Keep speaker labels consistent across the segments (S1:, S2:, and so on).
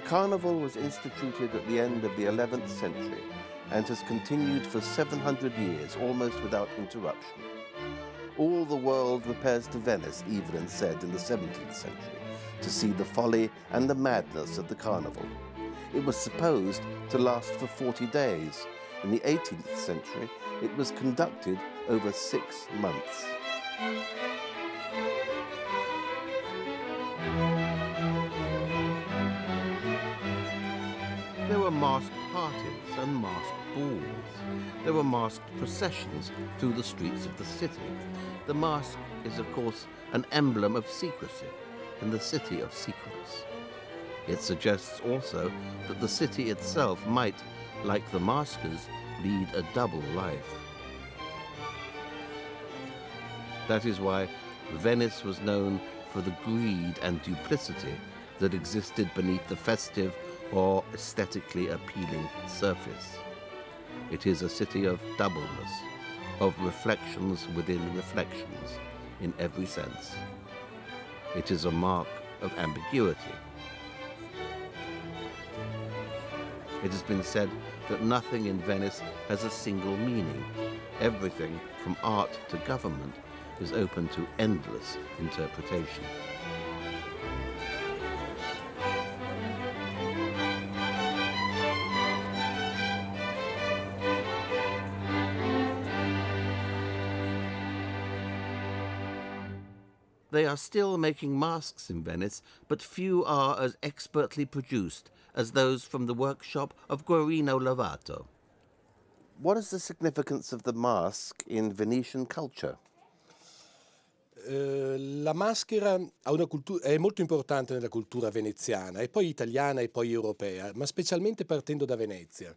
S1: carnival was instituted at the end of the 11th century and has continued for 700 years, almost without interruption. All the world repairs to Venice, Evelyn said in the 17th century, to see the folly and the madness of the carnival. It was supposed to last for 40 days. In the 18th century, it was conducted over 6 months. There were masked parties and masked balls. There were masked processions through the streets of the city. The mask is, of course, an emblem of secrecy in the city of secrets. It suggests also that the city itself might, like the maskers, lead a double life. That is why Venice was known for the greed and duplicity that existed beneath the festive or aesthetically appealing surface. It is a city of doubleness, of reflections within reflections, in every sense. It is a mark of ambiguity. It has been said that nothing in Venice has a single meaning. Everything, from art to government, is open to endless interpretation. They are still making masks in Venice, but few are as expertly produced as those from the workshop of Guarino Lovato. What is the significance of the mask in Venetian culture?
S2: La maschera è molto importante nella cultura veneziana, e poi italiana e poi europea, ma specialmente partendo da Venezia.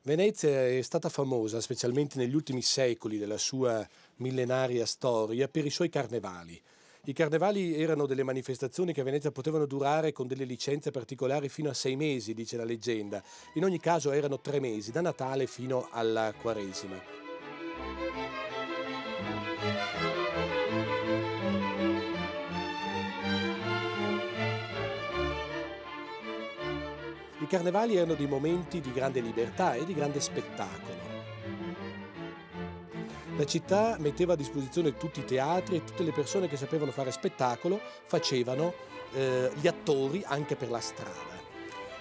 S2: Venezia è stata famosa, specialmente negli ultimi secoli della sua millenaria storia, per i suoi carnevali. I carnevali erano delle manifestazioni che a Venezia potevano durare con delle licenze particolari fino a 6 mesi, dice la leggenda. In ogni caso erano 3 mesi, da Natale fino alla Quaresima. I carnevali erano dei momenti di grande libertà e di grande spettacolo. La città metteva a disposizione tutti i teatri e tutte le persone che sapevano fare spettacolo facevano gli attori anche per la strada.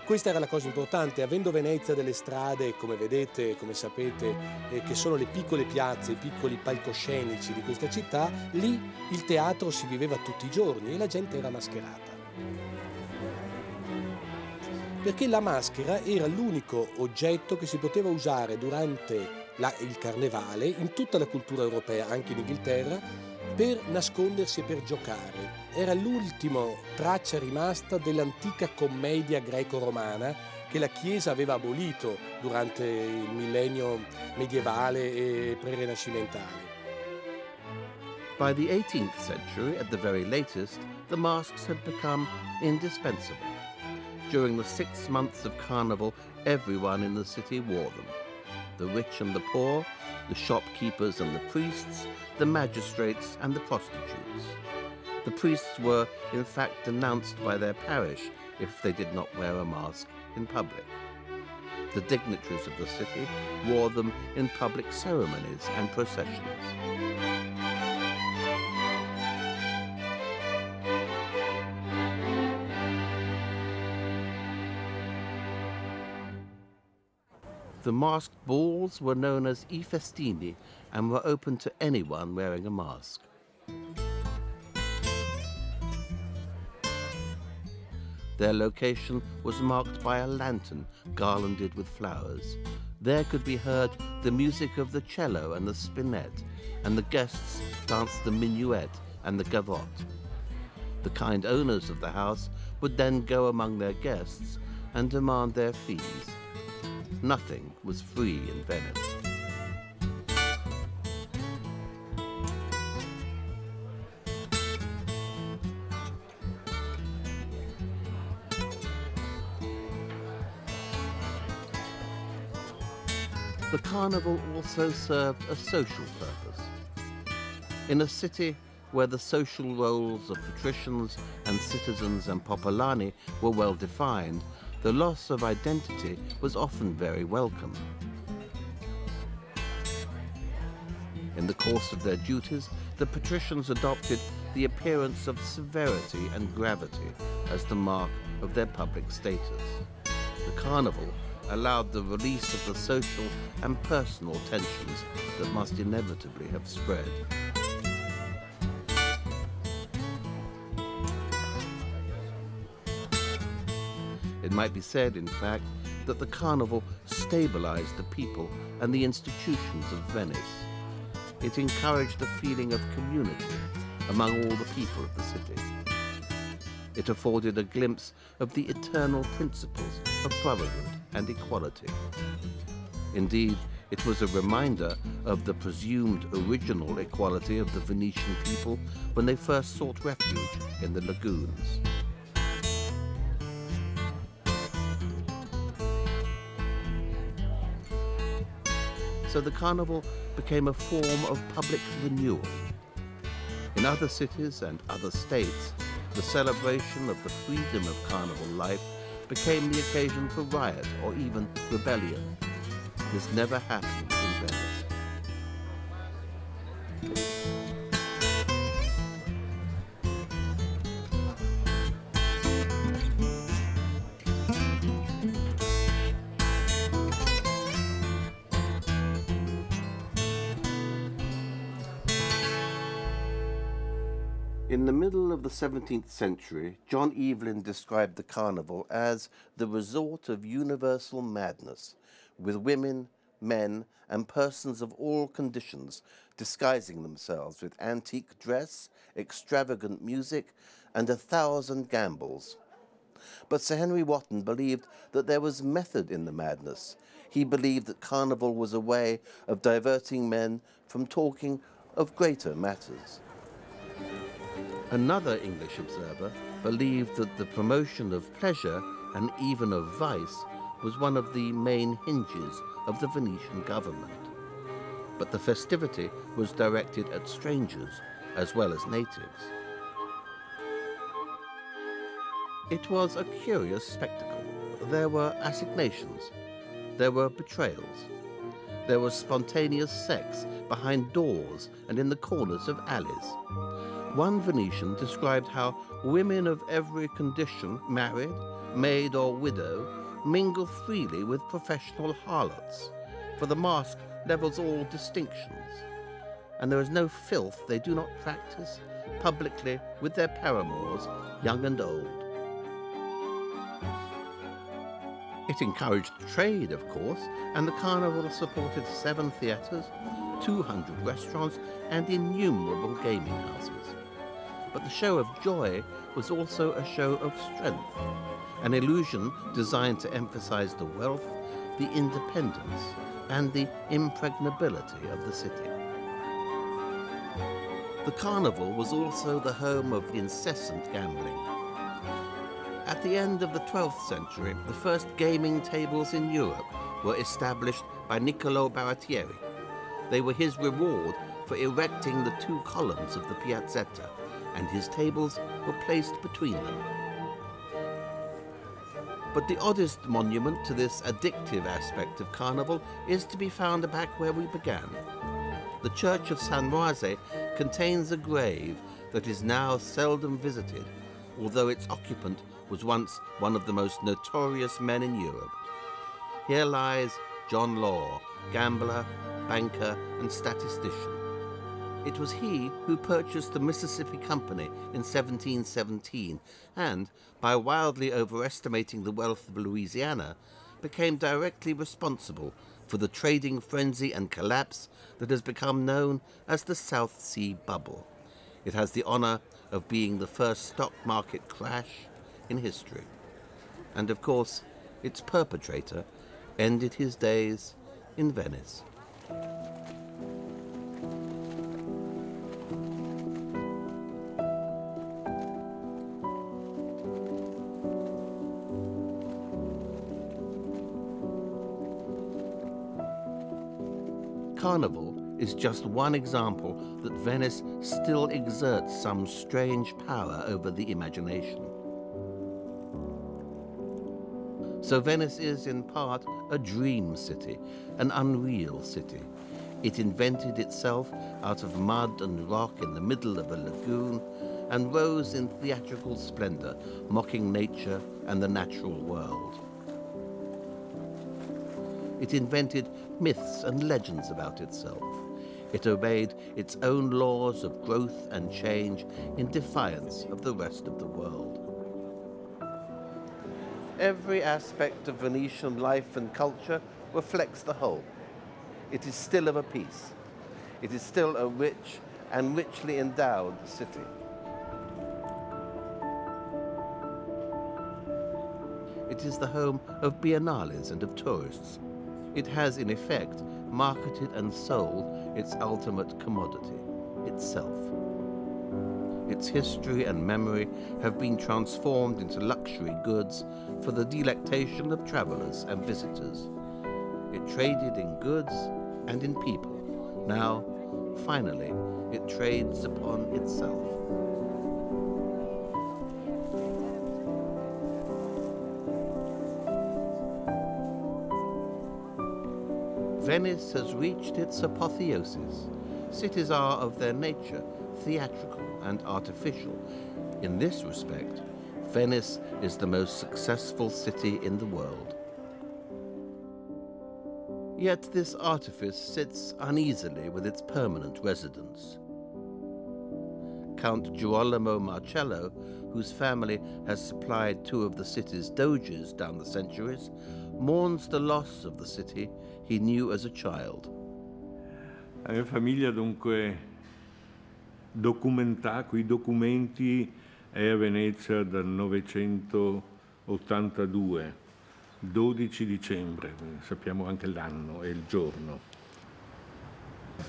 S2: Questa era la cosa importante, avendo Venezia delle strade, come vedete, come sapete, che sono le piccole piazze, i piccoli palcoscenici di questa città, lì il teatro si viveva tutti i giorni e la gente era mascherata. Perché la maschera era l'unico oggetto che si poteva usare durante il carnevale in tutta la cultura europea, anche in Inghilterra, per nascondersi e per giocare. Era l'ultima traccia rimasta dell'antica commedia greco-romana che la Chiesa aveva abolito durante il millennio medievale e pre-rinascimentale.
S1: By the 18th century, at the very latest, the masks had become indispensable. During the 6 months of carnival, everyone in the city wore them. The rich and the poor, the shopkeepers and the priests, the magistrates and the prostitutes. The priests were, in fact, denounced by their parish if they did not wear a mask in public. The dignitaries of the city wore them in public ceremonies and processions. The masked balls were known as I festini and were open to anyone wearing a mask. Their location was marked by a lantern garlanded with flowers. There could be heard the music of the cello and the spinet, and the guests danced the minuet and the gavotte. The kind owners of the house would then go among their guests and demand their fees. Nothing was free in Venice. The carnival also served a social purpose. In a city where the social roles of patricians and citizens and popolani were well defined, the loss of identity was often very welcome. In the course of their duties, the patricians adopted the appearance of severity and gravity as the mark of their public status. The carnival allowed the release of the social and personal tensions that must inevitably have spread. It might be said, in fact, that the carnival stabilized the people and the institutions of Venice. It encouraged a feeling of community among all the people of the city. It afforded a glimpse of the eternal principles of brotherhood and equality. Indeed, it was a reminder of the presumed original equality of the Venetian people when they first sought refuge in the lagoons. So the carnival became a form of public renewal. In other cities and other states, the celebration of the freedom of carnival life became the occasion for riot or even rebellion. This never happened in Venice. In the middle of the 17th century, John Evelyn described the carnival as the resort of universal madness, with women, men, and persons of all conditions disguising themselves with antique dress, extravagant music, and 1,000 gambols. But Sir Henry Wotton believed that there was method in the madness. He believed that carnival was a way of diverting men from talking of greater matters. Another English observer believed that the promotion of pleasure and even of vice was one of the main hinges of the Venetian government. But the festivity was directed at strangers as well as natives. It was a curious spectacle. There were assignations, there were betrayals, there was spontaneous sex behind doors and in the corners of alleys. One Venetian described how women of every condition, married, maid or widow, mingle freely with professional harlots, for the mask levels all distinctions, and there is no filth they do not practice publicly with their paramours, young and old. It encouraged trade, of course, and the carnival supported 7 theatres, 200 restaurants, and innumerable gaming houses. But the show of joy was also a show of strength, an illusion designed to emphasize the wealth, the independence, and the impregnability of the city. The carnival was also the home of incessant gambling. At the end of the 12th century, the first gaming tables in Europe were established by Niccolò Baratieri. They were his reward for erecting the 2 columns of the Piazzetta, and his tables were placed between them. But the oddest monument to this addictive aspect of carnival is to be found back where we began. The church of San Moise contains a grave that is now seldom visited, although its occupant was once one of the most notorious men in Europe. Here lies John Law, gambler, banker, and statistician. It was he who purchased the Mississippi Company in 1717 and, by wildly overestimating the wealth of Louisiana, became directly responsible for the trading frenzy and collapse that has become known as the South Sea Bubble. It has the honor of being the first stock market crash in history. And of course, its perpetrator ended his days in Venice. Carnival is just one example that Venice still exerts some strange power over the imagination. So Venice is, in part, a dream city, an unreal city. It invented itself out of mud and rock in the middle of a lagoon and rose in theatrical splendor, mocking nature and the natural world. It invented myths and legends about itself. It obeyed its own laws of growth and change in defiance of the rest of the world. Every aspect of Venetian life and culture reflects the whole. It is still of a piece. It is still a rich and richly endowed city. It is the home of biennales and of tourists. It has, in effect, marketed and sold its ultimate commodity, itself. Its history and memory have been transformed into luxury goods for the delectation of travelers and visitors. It traded in goods and in people. Now, finally, it trades upon itself. Venice has reached its apotheosis. Cities are of their nature theatrical and artificial. In this respect, Venice is the most successful city in the world. Yet this artifice sits uneasily with its permanent residents. Count Girolamo Marcello, whose family has supplied two of the city's doges down the centuries, mourns the loss of the city he knew as a child.
S3: La mia famiglia dunque quei documenti è a Venezia dal 982, 12 dicembre, sappiamo anche l'anno e il giorno.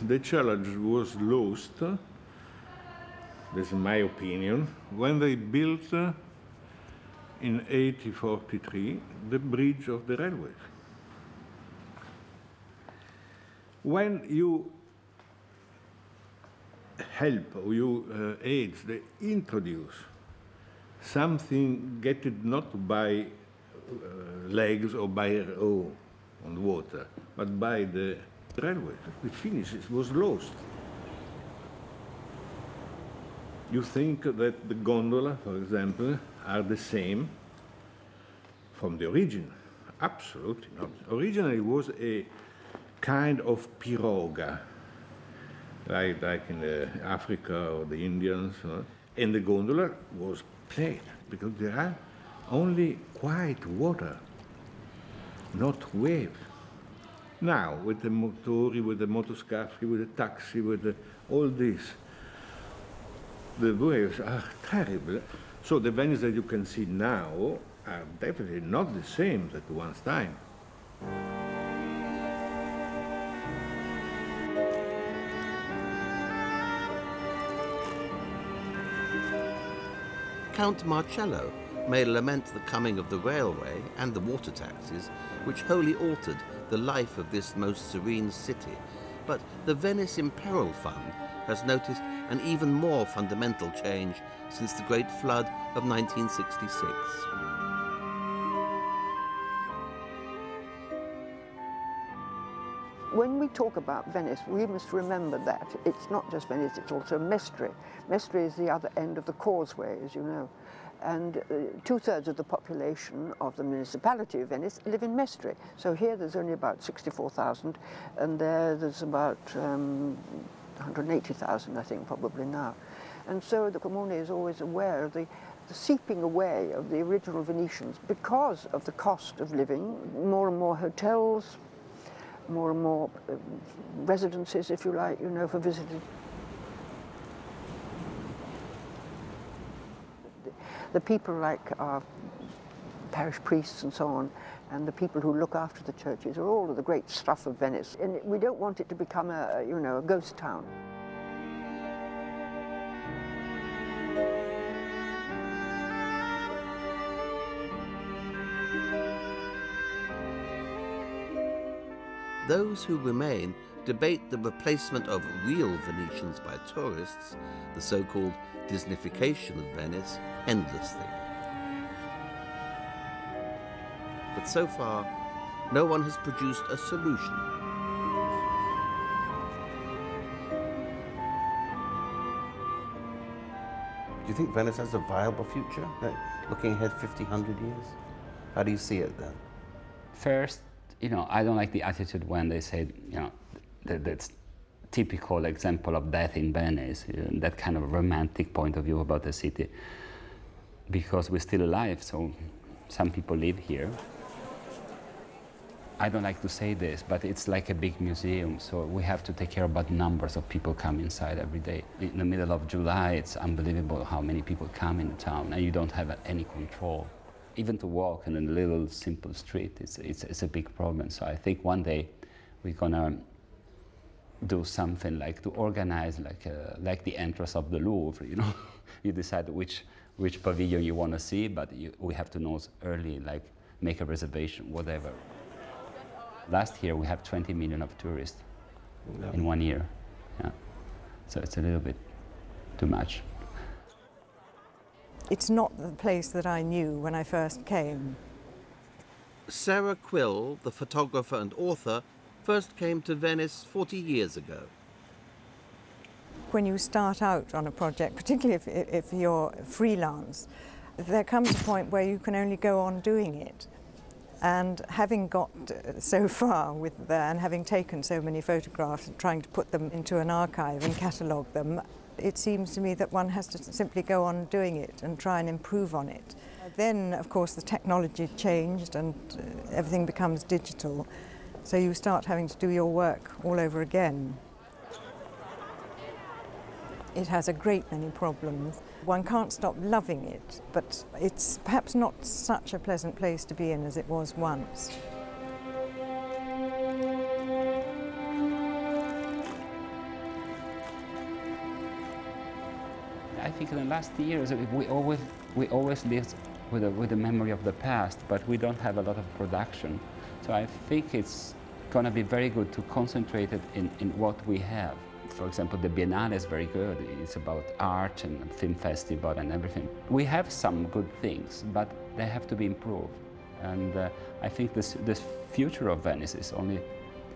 S3: The challenge was lost, that's my opinion, when they built in 1843 the bridge of the railway. When you help or you aid, they introduce something getting not by legs or by on the water, but by the railway. The finish was lost. You think that the gondola, for example, are the same from the origin? Absolutely not. Originally it was a kind of piroga, like in Africa or the Indians, and the gondola was played because there are only quiet water, not waves. Now, with the motori, with the motoscafi, with the taxi, with all this, the waves are terrible. So the Venice that you can see now are definitely not the same that once time.
S1: Count Marcello may lament the coming of the railway and the water taxes, which wholly altered the life of this most serene city, but the Venice Imperil Fund has noticed an even more fundamental change since the Great Flood of 1966.
S4: When we talk about Venice, we must remember that it's not just Venice, it's also Mestre. Mestre is the other end of the causeway, as you know. And 2/3 of the population of the municipality of Venice live in Mestre. So here there's only about 64,000, and there's about 180,000, I think, probably now. And so the Comune is always aware of the seeping away of the original Venetians because of the cost of living, more and more hotels, more and more residences, if you like, you know, for visitors. The people like our parish priests and so on, and the people who look after the churches are all of the great stuff of Venice. And we don't want it to become a ghost town.
S1: Those who remain debate the replacement of real Venetians by tourists, the so-called Disneyfication of Venice, endlessly. But so far, no one has produced a solution. Do you think Venice has a viable future, looking ahead 50, 100 years? How do you see it then?
S5: First, I don't like the attitude when they say, that's typical example of death in Venice, that kind of romantic point of view about the city, because we're still alive, so some people live here. I don't like to say this, but it's like a big museum, so we have to take care about numbers of people come inside every day. In the middle of July, it's unbelievable how many people come in the town, and you don't have any control. Even to walk in a little simple street, it's a big problem. So I think one day we're gonna do something like to organize like the entrance of the Louvre, You decide which pavilion you want to see, but we have to know early, like make a reservation, whatever. Last year we had 20 million of tourists in 1 year. Yeah. So it's a little bit too much.
S6: It's not the place that I knew when I first came.
S1: Sarah Quill, the photographer and author, first came to Venice 40 years ago.
S6: When you start out on a project, particularly if you're freelance, there comes a point where you can only go on doing it. And having got so far with that, and having taken so many photographs and trying to put them into an archive and catalogue them, it seems to me that one has to simply go on doing it and try and improve on it. Then, of course, the technology changed and everything becomes digital, so you start having to do your work all over again. It has a great many problems. One can't stop loving it, but it's perhaps not such a pleasant place to be in as it was once.
S5: I think in the last years we always live with the memory of the past, but we don't have a lot of production. So I think it's going to be very good to concentrate it in what we have. For example, the Biennale is very good. It's about art and film festival and everything. We have some good things, but they have to be improved. And I think this future of Venice is only,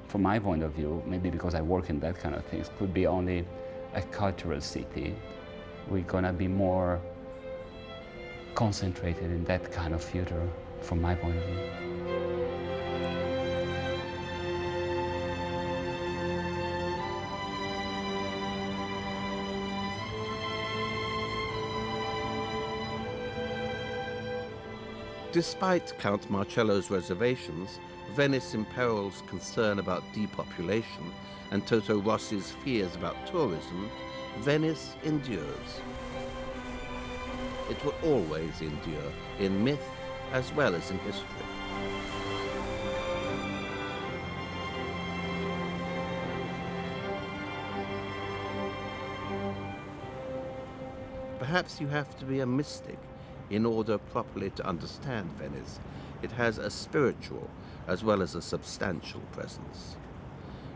S5: from my point of view, maybe because I work in that kind of things, could be only a cultural city. We're gonna be more concentrated in that kind of future, from my point of view.
S1: Despite Count Marcello's reservations, Venice Imperil's concern about depopulation, and Toto Rossi's fears about tourism, Venice endures. It will always endure, in myth as well as in history. Perhaps you have to be a mystic in order properly to understand Venice. It has a spiritual as well as a substantial presence.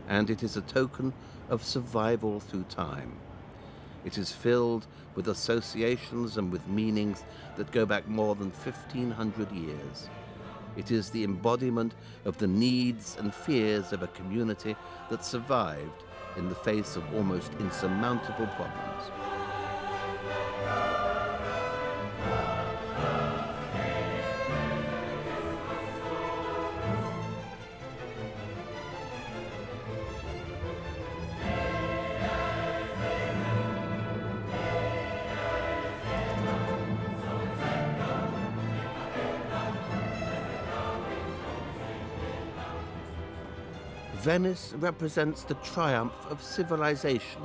S1: And it is a token of survival through time. It is filled with associations and with meanings that go back more than 1,500 years. It is the embodiment of the needs and fears of a community that survived in the face of almost insurmountable problems. Venice represents the triumph of civilization,